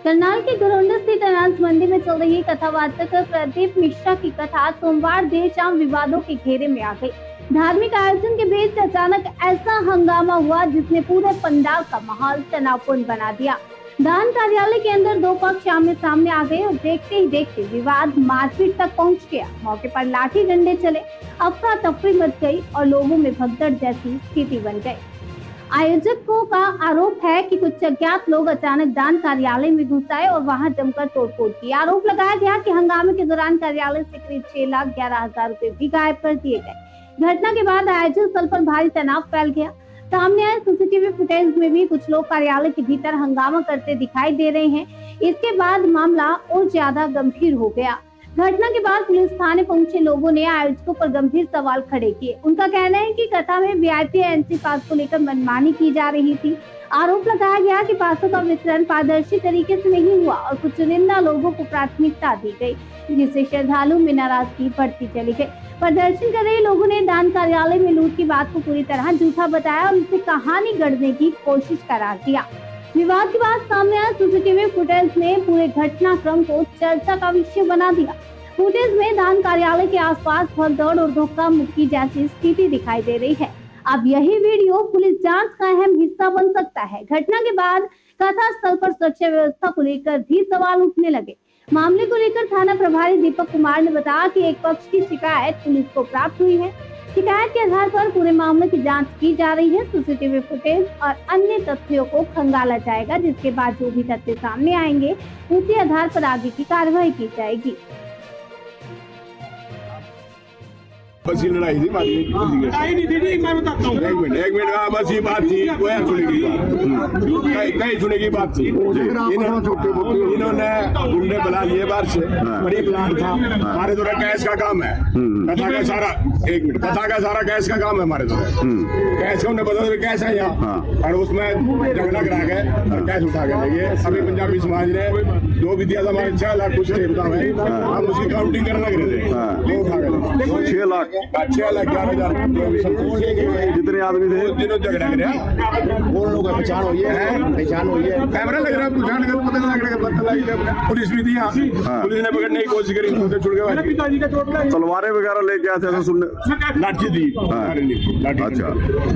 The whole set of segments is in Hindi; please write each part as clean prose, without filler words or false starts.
करनाल के घरोंडा स्थित अनाज मंडी में चल रही कथावाचक प्रदीप मिश्रा की कथा सोमवार देर शाम विवादों के घेरे में आ गई। धार्मिक आयोजन के बीच अचानक ऐसा हंगामा हुआ जिसने पूरे पंडाल का माहौल तनावपूर्ण बना दिया। दान कार्यालय के अंदर दो पक्ष आमने सामने आ गए और देखते ही देखते विवाद मारपीट तक पहुंच गया। मौके पर लाठी डंडे चले, अफरा तफरी मच गई और लोगों में भगदड़ जैसी स्थिति बन गई। आयोजकों का आरोप है कि कुछ अज्ञात लोग अचानक दान कार्यालय में घुस आए और वहां जमकर तोड़फोड़ की। आरोप लगाया गया कि हंगामे के दौरान कार्यालय से करीब 6,11,000 रुपए भी गायब कर दिए गए। घटना के बाद आयोजन स्थल पर भारी तनाव फैल गया। सामने आए सीसीटीवी फुटेज में भी कुछ लोग कार्यालय के भीतर हंगामा करते दिखाई दे रहे हैं। इसके बाद मामला और ज्यादा गंभीर हो गया। घटना के बाद पुलिस थाने पहुंचे लोगों ने आयोजकों पर गंभीर सवाल खड़े किए। उनका कहना है कि कथा में वीआईपी एंट्री पास को लेकर मनमानी की जा रही थी। आरोप लगाया गया कि पासों का वितरण पारदर्शी तरीके से नहीं हुआ और कुछ चुनिंदा लोगों को प्राथमिकता दी गई, जिससे श्रद्धालु में नाराजगी बढ़ती चली गई। प्रदर्शन कर रहे लोगों ने दान कार्यालय में लूट की बात को पूरी तरह झूठा बताया और इसे कहानी गढ़ने की कोशिश करार दिया। विवाद के बाद सामने आए सीसीटीवी फुटेज ने पूरे घटनाक्रम को चर्चा का विषय बना दिया। फुटेज में दान कार्यालय के आसपास भगदड़ और धक्का मुक्की जैसी स्थिति दिखाई दे रही है। अब यही वीडियो पुलिस जांच का अहम हिस्सा बन सकता है। घटना के बाद कथा स्थल पर सुरक्षा व्यवस्था को लेकर भी सवाल उठने लगे। मामले को लेकर थाना प्रभारी दीपक कुमार ने बताया कि एक पक्ष की शिकायत पुलिस को प्राप्त हुई है। शिकायत के आधार पर पूरे मामले की जांच की जा रही है। सीसीटीवी फुटेज और अन्य तथ्यों को खंगाला जाएगा, जिसके बाद जो भी तथ्य सामने आएंगे उसी आधार पर आगे की कार्रवाई की जाएगी। बस ये लड़ाई थी, लड़ाई नहीं थी, मैं बताता हूँ। एक मिनट बस ये बात थी, वो कहीं सुने की बात थी। इन्होंने गुंडे बुला लिए बाहर से, बड़ी प्लान था। हमारे द्वारा गैस का काम है, कथा का सारा, एक मिनट, कथा का सारा गैस का काम है हमारे द्वारा। गैस का उन्हें बता गैस है यहाँ, और उसमें झगड़ा करा के और गैस उठा के लेंगे। अभी पंजाबी समाज ने जो भी दिया था, हमारे 6 लाख कुछ थे, हम उसकी काउंटिंग करने लग रहे थे, वो उठा के 6 लाख 11,000 जितने आदमी थे दिनों झगड़ा कर वो लोग का पहचान हुई है, कैमरा लग रहा है, पहचान कर पता लग रहा। पुलिस भी थी यहाँ, पुलिस ने पकड़ने की कोशिश करी, छुड़ गए। पिताजी का चोट लगी, तलवारें वगैरह लेके आए थे ऐसा सुनने। लाठी दी। अच्छा,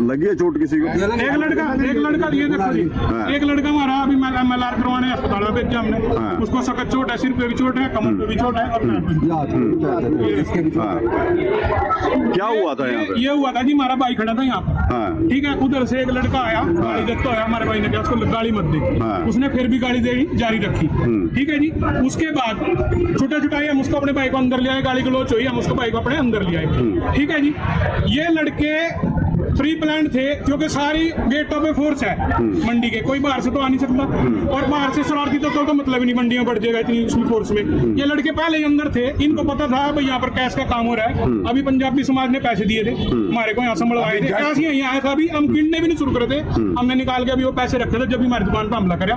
लगी है चोट किसी को? एक लड़का ये देखो जी, एक लड़का मारा, अभी MLR करवाने अस्पताल में भेजा हमने। उसको सख्त चोट है, सिर पे भी चोट है, कमर पे भी चोट है और क्या हुआ था यहाँ पे? ये हुआ था जी, हमारा भाई खड़ा था यहाँ पर, ठीक है। उधर से एक लड़का आया, गाड़ी देखता है, हमारे भाई ने कहा उसको गाड़ी मत दे। उसने फिर भी गाड़ी देनी जारी रखी, ठीक है जी। उसके बाद छुटा छुटाई, हम उसको अपने भाई को अंदर ले आए, गाड़ी को लोच हुई, हम उसको भाई को अपने अंदर ले आए, ठीक है जी। ये लड़के प्री प्लान थे, क्योंकि सारी गेटों पे फोर्स है मंडी के, कोई बाहर से तो आ नहीं सकता, और बाहर से शरारती तो मतलब ही नहीं, मंडी में बढ़ जाएगा इतनी उसमें फोर्स में। ये लड़के पहले ही अंदर थे, इनको पता था भाई यहाँ पर कैश का काम हो रहा है। अभी पंजाबी समाज ने पैसे दिए थे हमारे को, यहाँ संभलवाए थे, कैश यहीं आया था। अभी हम गिनने भी नहीं शुरू करे थे, हमने निकाल के अभी वो पैसे रखे थे। जब भी हमारी दुकान पर हमला करा,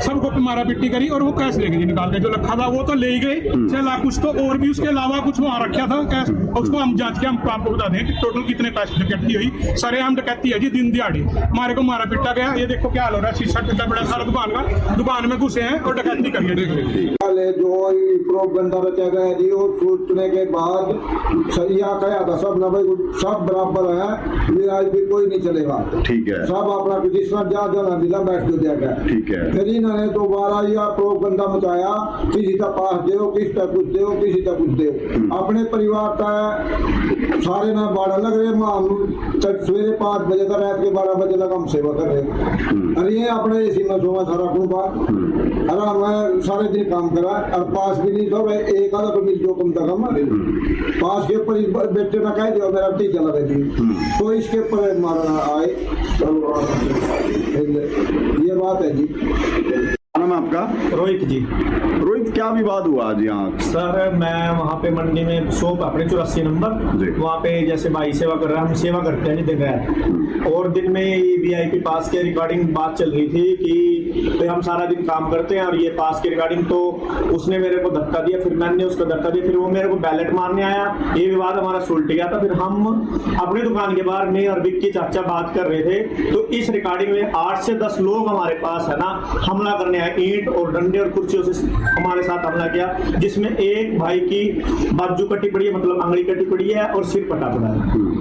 सबको मारा पिट्टी करी और वो कैश ले गए निकाल के, जो रखा था वो तो ले ही गए 6 लाख कुछ तो, और भी उसके अलावा कुछ वहाँ रखा था कैश, उसको हम जांच के हम आपको बता दें कि टोटल कितने पैसे डकैती हुई। सरेआम डकैती है जी, दिन दिहाड़ी हमारे को मारा पिटा गया। ये देखो क्या हाल हो रहा है, शीशा टूटा बड़ा सारा दुकान का, दुकान में घुसे हैं और डकैती करी है। जो प्रोपगंडा रचा गया जी, वो छूटने के बाद सही कहा था सब ना भाई सब बराबर है, वीआईपी कोई नहीं चलेगा, ठीक है। सब अपना जिसमें जहाँ जाना मिला बैठ के दिया गया, ठीक है। फिर इन्होंने दोबारा यह प्रोपगंडा मचाया, किसी का पास दो, किसी का कुछ दो, किसी का कुछ दो। अपने परिवार का सारे ना बाड़ा लग रहे, सवेरे 5 बजे का, रात के 12 बजे तक हम सेवा कर रहे। अरे ये अपने इसी में सोमा सारा कुंबा, अरे मैं सारे दिन काम करा और पास भी नहीं था, एक आधा तो मिल जो कम था कम पास के ऊपर बेटे ने कह दिया मेरा टी चला रही थी, तो इसके ऊपर मारना आए। ये बात है जी। नाम आपका? रोहित जी। रोहित, क्या विवाद हुआ आज यहाँ? सर मैं वहाँ पे मंडी में शॉप अपने 84 नंबर, वहाँ पे जैसे भाई सेवा कर रहा है, हम सेवा करते हैं दिन रात, और दिन में वीआईपी पास के रिगार्डिंग बात चल रही थी कि भाई हम सारा दिन काम करते हैं और ये पास के रिगार्डिंग, तो उसने मेरे को धक्का दिया, फिर मैंने उसको धक्का दिया, फिर वो मेरे को बैलेट मारने आया, ये विवाद हमारा सुलट गया था। फिर हम अपनी दुकान के बाहर मैं और विक्की चाचा बात कर रहे थे, तो इस रिकॉर्डिंग में 8 से 10 लोग हमारे पास है ना हमला करने आए, ईंट और डंडे और कुर्सियों से हमारे साथ हमला किया, जिसमें एक भाई की बाजू कटी पड़ी है, मतलब आंगली कटी पड़ी है और सिर पटा पड़ा है।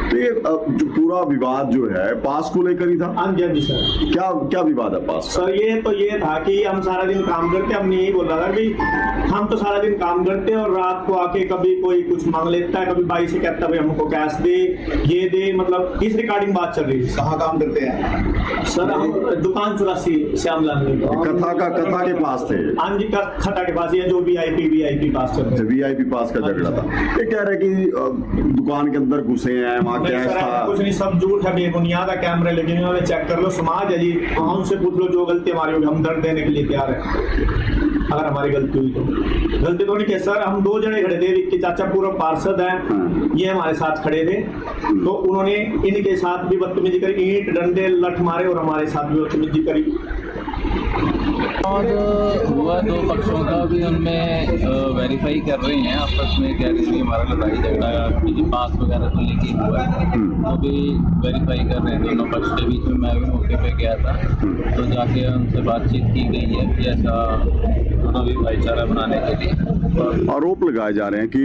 तो ये जो पूरा विवाद जो है पास को लेकर ही था? हाँ जी, हाँ जी सर। क्या क्या विवाद है पास? सर ये था कि हम सारा दिन काम करते, हमने यही बोला था कि हम तो सारा दिन काम करते और रात को आके कभी कोई कुछ मांग लेता है, कभी भाई से कहता है भाई हमको कैश दे, ये दे, मतलब इस रिगार्डिंग बात चल रही है। कहाँ काम करते हैं सर हम दुकान 84 श्यामलाल में। कथा के पास थे? हाँ जी, खटा के पास, ये जो वीआईपी पास चल रहा है। वीआईपी पास का झगड़ा था। ये कह रहे कि दुकान के अंदर घुसे हैं, वहाँ कैश था। कुछ नहीं, सब झूठ है, बेबुनियाद है, कैमरे लगे हुए हैं, चेक कर लो, समाज है जी, वहाँ उनसे पूछ लो जो गलती हमारी होगी, हम दर्द देने के लिए तैयार है अगर हमारी गलती हुई तो। गलती तो नहीं कि सर हम 2 जने खड़े थे, विक्की चाचा पूर्व पार्षद हैं, ये हमारे साथ खड़े थे, तो उन्होंने इनके साथ भी बदतमीजी करी, ईंट डंडे लठ मारे और हमारे साथ भी बदतमीजी करी। और हुआ 2 पक्षों का भी उनमें वेरीफाई कर रहे हैं, आपस में कह रहे हैं हमारा लड़ाई झगड़ा किसी पास वगैरह को लेके हुआ है, वो भी वेरीफाई कर रहे हैं दोनों पक्ष के बीच में। मैं भी मौके पे गया था, तो जाके उनसे बातचीत की गई है कि ऐसा दोनों भी भाईचारा बनाने के लिए। आरोप लगाए जा रहे हैं कि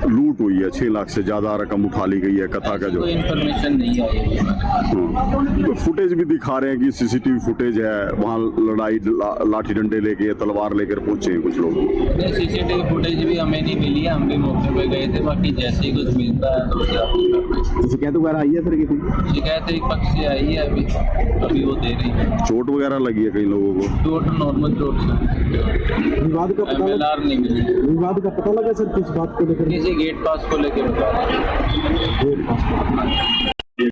लूट हुई है, 6 लाख से ज्यादा रकम उठा ली गई है कथा का जो। कोई इन्फॉर्मेशन नहीं आई है। तो फुटेज भी दिखा रहे हैं कि सीसीटीवी फुटेज है, वहाँ लड़ाई लाठी डंडे लेके तलवार लेकर पहुंचे हैं कुछ लोग। नहीं, सीसीटीवी फुटेज भी हमें नहीं मिली है, हम भी मौके पे गए थे, बाकी जैसे ही कुछ मिलता है तो शिकायत वगैरह आई है सर? किसी शिकायत एक पक्ष से आई है, अभी वो दे रही है। चोट वगैरह लगी है कई लोगों को? चोट नॉर्मल चोट से, विवाद का पता MLR नहीं मिली। विवाद का पता लगा सर किस बात को लेकर? किसी गेट पास को लेकर बता रहे हैं। गेट पास।